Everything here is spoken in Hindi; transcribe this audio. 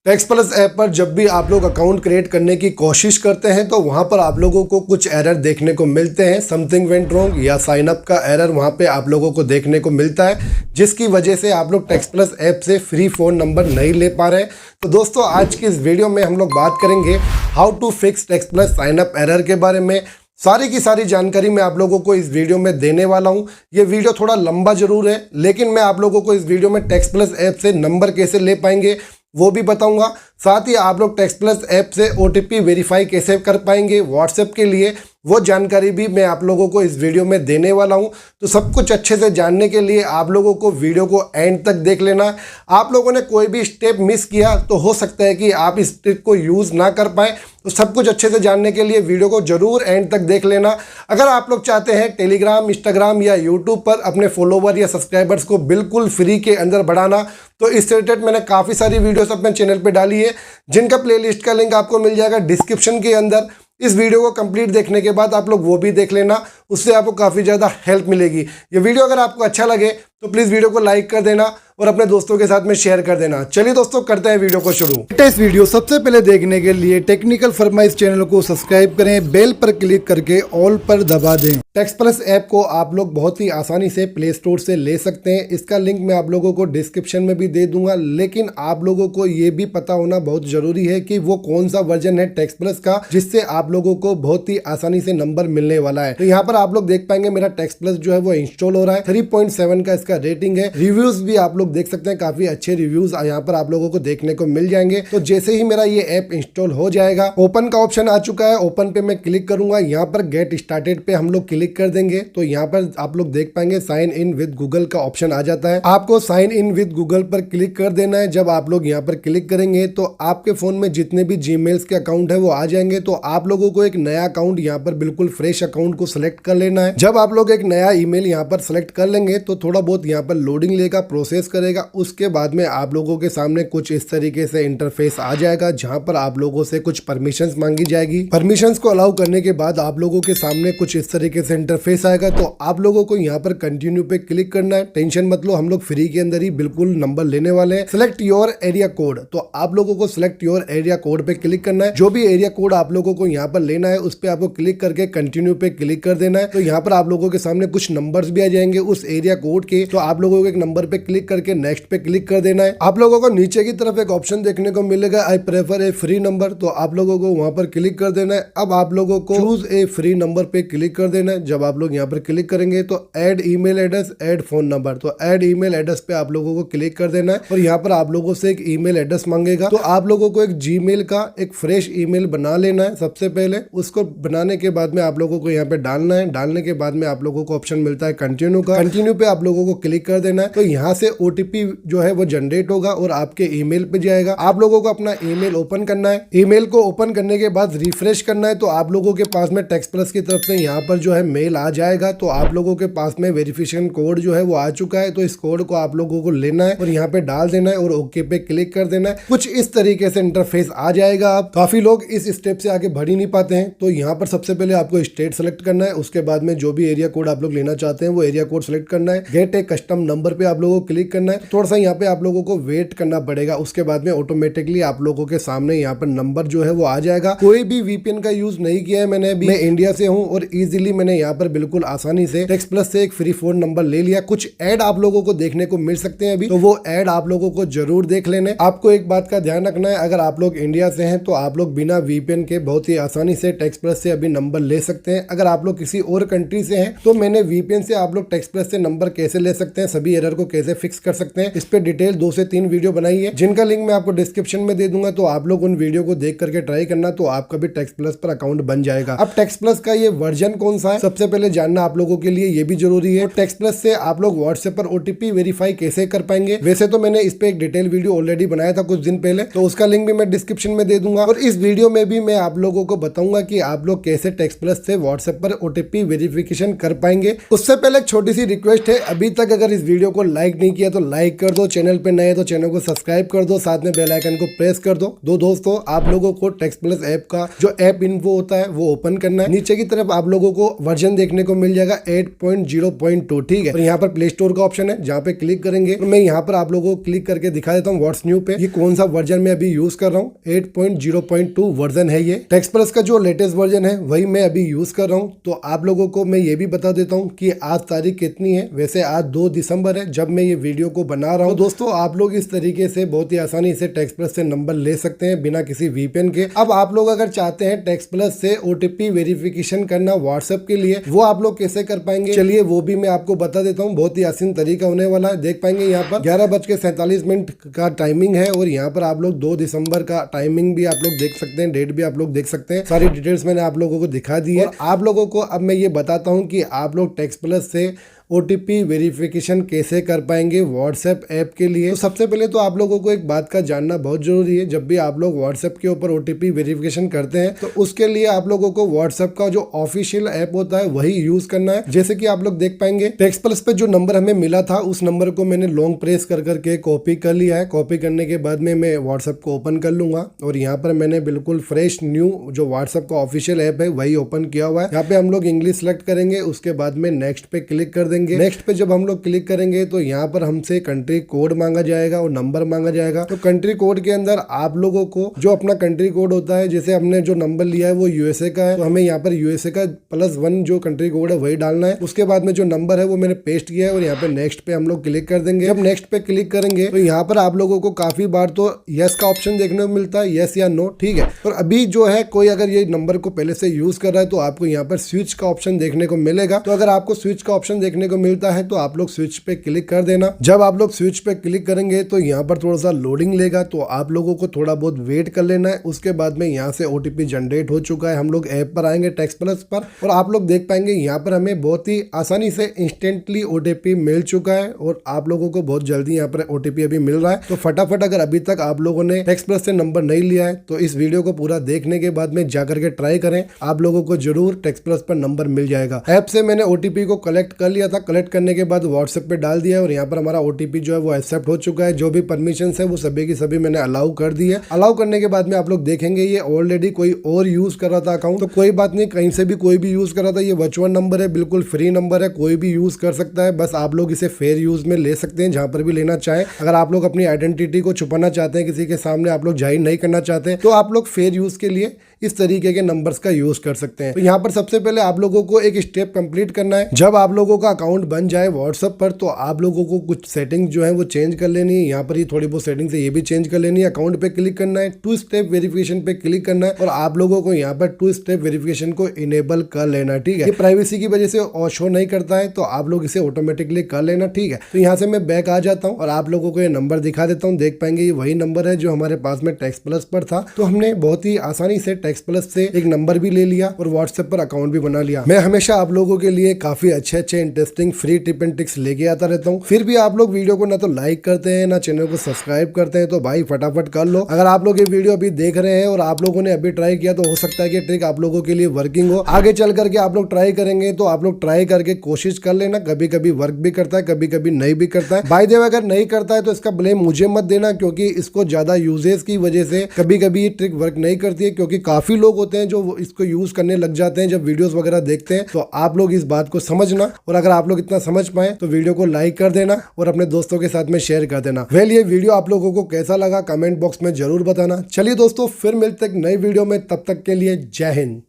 टैक्स प्लस ऐप पर जब भी आप लोग अकाउंट क्रिएट करने की कोशिश करते हैं तो वहां पर आप लोगों को कुछ एरर देखने को मिलते हैं। समथिंग वेंट रॉन्ग या साइन अप का एरर वहां पे आप लोगों को देखने को मिलता है, जिसकी वजह से आप लोग टैक्स प्लस ऐप से फ्री फ़ोन नंबर नहीं ले पा रहे हैं। तो दोस्तों, आज की इस वीडियो में हम लोग बात करेंगे how to fix tax plus sign up error के बारे में। सारी की सारी जानकारी मैं आप लोगों को इस वीडियो में देने वाला हूं। ये वीडियो थोड़ा लंबा जरूर है, लेकिन मैं आप लोगों को इस वीडियो में टैक्स प्लस ऐप से नंबर कैसे ले पाएंगे वो भी बताऊंगा। साथ ही आप लोग टैक्स प्लस ऐप से OTP वेरीफाई कैसे कर पाएंगे व्हाट्सएप के लिए, वो जानकारी भी मैं आप लोगों को इस वीडियो में देने वाला हूं। तो सब कुछ अच्छे से जानने के लिए आप लोगों को वीडियो को एंड तक देख लेना। आप लोगों ने कोई भी स्टेप मिस किया तो हो सकता है कि आप इस ट्रिक को यूज़ ना कर पाए। तो सब कुछ अच्छे से जानने के लिए वीडियो को जरूर एंड तक देख लेना। अगर आप लोग चाहते हैं टेलीग्राम, इंस्टाग्राम या यूट्यूब पर अपने फॉलोवर या सब्सक्राइबर्स को बिल्कुल फ्री के अंदर बढ़ाना, तो इस रिलेटेड मैंने काफ़ी सारी वीडियोस अपने चैनल पे डाली है, जिनका प्लेलिस्ट का लिंक आपको मिल जाएगा डिस्क्रिप्शन के अंदर। इस वीडियो को कंप्लीट देखने के बाद आप लोग वो भी देख लेना, उससे आपको काफ़ी ज़्यादा हेल्प मिलेगी। ये वीडियो अगर आपको अच्छा लगे तो प्लीज़ वीडियो को लाइक कर देना और अपने दोस्तों के साथ में शेयर कर देना। चलिए दोस्तों, करते हैं वीडियो को शुरू। इस वीडियो सबसे पहले देखने के लिए टेक्निकल फरमाइश चैनल को सब्सक्राइब करें, बेल पर क्लिक करके ऑल पर दबा दें। टैक्स प्लस ऐप को आप लोग बहुत ही आसानी से प्ले स्टोर से ले सकते हैं। इसका लिंक मैं आप लोगों को डिस्क्रिप्शन में भी दे दूंगा, लेकिन आप लोगों को ये भी पता होना बहुत जरूरी है कि वो कौन सा वर्जन है टैक्स प्लस का, जिससे आप लोगों को बहुत ही आसानी से नंबर मिलने वाला है। तो यहाँ पर आप लोग देख पाएंगे मेरा टैक्स प्लस जो है वो इंस्टॉल हो रहा है। 3.7 का इसका रेटिंग है। रिव्यूज भी आप लोग देख सकते हैं, काफी अच्छे रिव्यूज यहाँ पर आप लोगों को देखने को मिल जाएंगे। तो जैसे ही मेरा ये ऐप इंस्टॉल हो जाएगा, ओपन का ऑप्शन आ चुका है, ओपन पे मैं क्लिक करूंगा। यहाँ पर गेट स्टार्टेड पे हम लोग क्लिक कर देंगे तो यहाँ पर आप लोग देख पाएंगे साइन इन विद गूगल का ऑप्शन आ जाता है। आपको साइन इन विद गूगल पर क्लिक कर देना है। जब आप लोग यहाँ पर क्लिक करेंगे तो आपके फोन में जितने भी जीमेल्स के अकाउंट है वो आ जाएंगे। तो आप लोगों को एक नया अकाउंट यहाँ पर बिल्कुल फ्रेश अकाउंट को सिलेक्ट कर लेना है। जब आप लोग एक नया ईमेल यहाँ पर सिलेक्ट कर लेंगे तो थोड़ा बहुत यहाँ पर लोडिंग लेगा, प्रोसेस करेगा। उसके बाद में आप लोगों के सामने कुछ इस तरीके से इंटरफेस आ जाएगा, जहां पर आप लोगों से कुछ परमिशंस मांगी जाएगी। परमिशंस को अलाउ करने के बाद आप लोगों के सामने कुछ इस तरीके से इंटरफेस आएगा। तो आप लोगों को यहाँ पर कंटिन्यू पे क्लिक करना है। टेंशन मत लो, हम लोग फ्री के अंदर ही बिल्कुल नंबर लेने वाले हैं। सिलेक्ट योर एरिया कोड, तो आप लोगों को सिलेक्ट योर एरिया कोड पे क्लिक करना है। जो भी एरिया कोड आप लोगों को यहाँ पर लेना है उस पर आपको क्लिक करके कंटिन्यू पे क्लिक कर देना है। तो यहाँ पर आप लोगों के सामने कुछ नंबर्स भी आ जाएंगे उस एरिया कोड के। तो आप लोगों को एक नंबर पे क्लिक करके नेक्स्ट पे क्लिक कर देना है। आप लोगों को नीचे की तरफ एक ऑप्शन देखने को मिलेगा, I prefer A free number, तो आप लोगों को वहां पर क्लिक कर देना है। अब आप लोगों को चूज ए फ्री नंबर पे क्लिक कर देना है। जब आप लोग यहाँ पर क्लिक करेंगे तो add email address, add phone number, तो ऐड ईमेल एड्रेस पे आप लोगों को क्लिक कर देना है। और यहाँ पर आप लोगों से एक ईमेल एड्रेस मांगेगा। तो आप लोगों को एक जीमेल का एक फ्रेश ईमेल बना लेना है। सबसे पहले उसको बनाने के बाद में आप लोगों को यहाँ पे डालना है। डालने के बाद में आप लोगों को ऑप्शन मिलता है कंटिन्यू का। कंटिन्यू पे आप लोगों को क्लिक कर देना है। तो यहाँ से OTP जो है वो जनरेट होगा और आपके ईमेल पे जाएगा। आप लोगों को अपना ईमेल ओपन करना है। ईमेल को ओपन करने के बाद रिफ्रेश करना है। तो आप लोगों के पास में टैक्स प्लस की तरफ से यहाँ पर जो है मेल आ जाएगा। तो आप लोगों के पास में वेरिफिकेशन कोड जो है वो आ चुका है। तो इस कोड को आप लोगों को लेना है और यहाँ पे डाल देना है और ओके पे क्लिक कर देना है। कुछ इस तरीके से इंटरफेस आ जाएगा। आप काफी लोग इस स्टेप से आगे बढ़ ही नहीं पाते हैं। तो यहाँ पर सबसे पहले आपको स्टेट सेलेक्ट करना है। उसके बाद में जो भी एरिया कोड आप लोग लेना चाहते हैं वो एरिया कोड सेलेक्ट करना है। गेट ए कस्टम नंबर पे आप लोगों को क्लिक करना है। थोड़ा सा यहाँ पे आप लोगों को वेट करना पड़ेगा। उसके बाद में ऑटोमेटिकली आप लोगों के सामने यहाँ पर नंबर जो है वो आ जाएगा। कोई भी VPN का यूज नहीं किया है मैंने अभी। मैं इंडिया से हूँ और इजीली मैंने यहाँ पर बिल्कुल आसानी से टैक्स प्लस से एक फ्री फोन नंबर ले लिया। कुछ ऐड आप लोगों को देखने को मिल सकते हैं अभी, तो वो ऐड आप लोगों को जरूर देख लेने। आपको एक बात का ध्यान रखना है, अगर आप लोग इंडिया से हैं तो आप लोग बिना VPN के बहुत ही आसानी से टैक्स प्लस से अभी नंबर ले सकते हैं। अगर आप लोग किसी और कंट्री से हैं तो मैंने VPN से आप लोग टैक्स प्लस से नंबर कैसे ले सकते हैं, सभी एरर को कैसे फिक्स कर सकते हैं, इस पे डिटेल 2 से 3 वीडियो बनाई है, जिनका लिंक मैं आपको डिस्क्रिप्शन में दे दूंगा। तो आप लोग उन वीडियो को देख करके ट्राई करना, तो आपका भी टैक्स प्लस पर अकाउंट बन जाएगा। अब टैक्स प्लस का ये वर्जन कौन सा है सबसे पहले जानना आप लोगों के लिए ये भी जरूरी है। टैक्स प्लस से आप लोग व्हाट्सएप पर OTP वेरीफाई कैसे कर पाएंगे, वैसे तो मैंने इस पे एक डिटेल वीडियो ऑलरेडी बनाया था कुछ दिन पहले, तो उसका लिंक भी मैं डिस्क्रिप्शन में दे दूंगा। और इस वीडियो में भी मैं आप लोगों को बताऊंगा कि आप लोग कैसे टैक्स प्लस से व्हाट्सएप पर OTP वेरिफिकेशन कर पाएंगे। उससे पहले एक छोटी सी रिक्वेस्ट है, अभी तक अगर इस वीडियो को लाइक नहीं किया तो लाइक कर दो, चैनल पे नए तो चैनल को सब्सक्राइब कर दो, साथ में बेल आइकन को प्रेस कर दो। दोस्तों आप लोगों को टेक्स्ट प्लस ऐप का जो ऐप इन्फो होता है वो ओपन करना है। नीचे की तरफ आप लोगों को वर्जन देखने को मिल जाएगा 8.0.2, ठीक है। और यहाँ पर प्ले स्टोर का ऑप्शन है, जहाँ पे क्लिक करेंगे तो मैं यहाँ पर आप लोगों को क्लिक करके दिखा देता हूँ व्हाट्स न्यू पे ये कौन सा वर्जन मैं अभी यूज कर रहा हूँ। 8.0.2 वर्जन है ये। टेक्स्ट प्लस का जो लेटेस्ट वर्जन है वही मैं अभी यूज कर रहा हूँ। तो आप लोगों को मैं ये भी बता देता हूँ कि आज तारीख कितनी है। वैसे आज 2 दिसंबर है जब मैं ये वीडियो को बना रहा हूँ। तो दोस्तों आप लोग इस तरीके से बहुत ही आसानी से टेक्स्ट प्लस से नंबर ले सकते हैं बिना किसी वीपीएन के। अब आप लोग अगर चाहते हैं टेक्स्ट प्लस से ओटीपी वेरिफिकेशन करना व्हाट्सएप के लिए, वो आप लोग कैसे कर पाएंगे, चलिए वो भी मैं आपको बता देता हूँ। बहुत ही आसान तरीका होने वाला है। देख पाएंगे यहाँ पर 11:47 का टाइमिंग है और यहाँ पर आप लोग 2 दिसंबर का टाइमिंग भी आप लोग देख सकते हैं, डेट भी आप लोग देख सकते हैं। सारी डिटेल्स मैंने आप लोगों को दिखा दी है। आप लोगों को अब मैं ये बताता हूँ कि आप लोग टेक्स्ट प्लस से ओटीपी वेरिफिकेशन कैसे कर पाएंगे व्हाट्सएप ऐप के लिए। तो सबसे पहले तो आप लोगों को एक बात का जानना बहुत जरूरी है। जब भी आप लोग व्हाट्सएप के ऊपर ओटीपी वेरिफिकेशन करते हैं तो उसके लिए आप लोगों को व्हाट्सएप का जो ऑफिशियल ऐप होता है वही यूज करना है। जैसे कि आप लोग देख पाएंगे टेक्स्ट प्लस पे जो नंबर हमें मिला था उस नंबर को मैंने लॉन्ग प्रेस कर करके कॉपी कर लिया है। कॉपी करने के बाद में मैं व्हाट्सएप को ओपन कर लूंगा और यहाँ पर मैंने बिल्कुल फ्रेश न्यू जो व्हाट्सएप का ऑफिशियल ऐप है वही ओपन किया हुआ है। यहाँ पे हम लोग इंग्लिश सेलेक्ट करेंगे, उसके बाद में नेक्स्ट पे क्लिक कर देंगे। नेक्स्ट पे जब हम लोग क्लिक करेंगे तो यहाँ पर हमसे कंट्री कोड मांगा जाएगा और नंबर मांगा जाएगा। तो कंट्री कोड के अंदर आप लोगों को जो अपना कंट्री कोड होता है, जैसे हमने जो नंबर लिया है वो यूएसए का है तो हमें यहाँ पर यूएसए का +1 जो कंट्री कोड है वही डालना है। उसके बाद में जो नंबर है वो मैंने पेस्ट किया है और यहाँ पे नेक्स्ट पे हम लोग क्लिक कर देंगे। जब नेक्स्ट पे क्लिक करेंगे तो यहाँ पर आप लोगों को काफी बार तो यस का ऑप्शन देखने को मिलता है, यस या नो, ठीक है। और अभी जो है कोई अगर ये नंबर को पहले से यूज कर रहा है तो आपको यहाँ पर स्विच का ऑप्शन देखने को मिलेगा। तो अगर आपको स्विच का ऑप्शन देखने को मिलता है तो आप लोग स्विच पे क्लिक कर देना। जब आप लोग स्विच पे क्लिक करेंगे तो यहाँ पर थोड़ा सा लोडिंग लेगा तो आप लोगों को थोड़ा बहुत वेट कर लेना है। उसके बाद में यहाँ से ओटीपी जनरेट हो चुका है। हम लोग ऐप पर आएंगे टेक्स्ट प्लस पर और आप लोग देख पाएंगे यहाँ पर हमें बहुत ही आसानी से इंस्टेंटली ओटीपी मिल चुका है और आप लोगों को बहुत जल्दी यहाँ पर ओटीपी अभी मिल रहा है। तो फटाफट अगर अभी तक आप लोगों ने टेक्स्ट प्लस से नंबर नहीं लिया है तो इस वीडियो को पूरा देखने के बाद में जाकर के ट्राई करें, आप लोगों को जरूर टेक्स्ट प्लस पर नंबर मिल जाएगा। ऐप से मैंने ओटीपी को कलेक्ट कर लिया था, कलेक्ट करने के बाद व्हाट्सएप पे डाल दिया और यहाँ पर हमारा ओटीपी जो है वो एक्सेप्ट हो चुका है। जो भी परमिशन है वो सभी की सभी मैंने अलाउ कर दी है। अलाउ करने के बाद में आप लोग देखेंगे ये ऑलरेडी कोई और यूज कर रहा था अकाउंट, तो कोई बात नहीं, कहीं से भी कोई भी यूज कर रहा था। ये वर्चुअल नंबर है, बिल्कुल फ्री नंबर है, कोई भी यूज कर सकता है। बस आप लोग इसे फेयर यूज में ले सकते हैं जहां पर भी लेना चाहे। अगर आप लोग अपनी आइडेंटिटी को छुपाना चाहते हैं, किसी के सामने आप लोग जाहिर नहीं करना चाहते, तो आप लोग फेयर यूज के लिए इस तरीके के नंबर्स का यूज कर सकते हैं। तो यहाँ पर सबसे पहले आप लोगों को एक स्टेप कंप्लीट करना है। जब आप लोगों का अकाउंट बन जाए व्हाट्सएप पर तो आप लोगों को कुछ सेटिंग जो है वो चेंज कर लेनी है। यहाँ पर ये थोड़ी बहुत सेटिंग्स है, ये भी चेंज कर लेनी है। अकाउंट पे क्लिक करना है, 2 स्टेप वेरिफिकेशन पे क्लिक करना है और आप लोगों को यहाँ पर 2 स्टेप वेरिफिकेशन को इनेबल कर लेना है, ठीक है। ये प्राइवेसी की वजह से शो नहीं करता है तो आप लोग इसे ऑटोमेटिकली कर लेना, ठीक है। तो यहाँ से मैं बैक आ जाता हूँ और आप लोगों को ये नंबर दिखा देता हूँ। देख पाएंगे ये वही नंबर है जो हमारे पास में टेक्स्ट प्लस पर था। तो हमने बहुत ही आसानी से टेक्स्ट प्लस से एक नंबर भी ले लिया और व्हाट्सएप पर अकाउंट भी बना लिया। मैं हमेशा आप लोगों के लिए काफी अच्छे interesting free tip and tricks लेके आता रहता हूँ। फिर भी आप लोग वीडियो को ना तो लाइक करते हैं ना चैनल को सब्सक्राइब करते हैं, तो भाई फटाफट कर लो। अगर आप लोग ये वीडियो अभी देख रहे हैं और आप लोगों ने अभी ट्राई किया तो हो सकता है कि ट्रिक आप लोगों के लिए वर्किंग हो। आगे चल करके आप लोग ट्राई करेंगे तो आप लोग ट्राई करके कोशिश कर लेना। कभी कभी वर्क भी करता है, कभी कभी नहीं भी करता है। बाय द वे अगर नहीं करता है तो इसका ब्लेम मुझे मत देना, क्योंकि इसको ज्यादा यूजेस की वजह से कभी कभी ये ट्रिक वर्क नहीं करती है। क्योंकि काफी लोग होते हैं जो इसको यूज करने लग जाते हैं जब वीडियोस वगैरह देखते हैं। तो आप लोग इस बात को समझना और अगर आप लोग इतना समझ पाए तो वीडियो को लाइक कर देना और अपने दोस्तों के साथ में शेयर कर देना। वेल ये वीडियो आप लोगों को कैसा लगा कमेंट बॉक्स में जरूर बताना। चलिए दोस्तों फिर मिलते हैं नई वीडियो में, तब तक के लिए जय हिंद।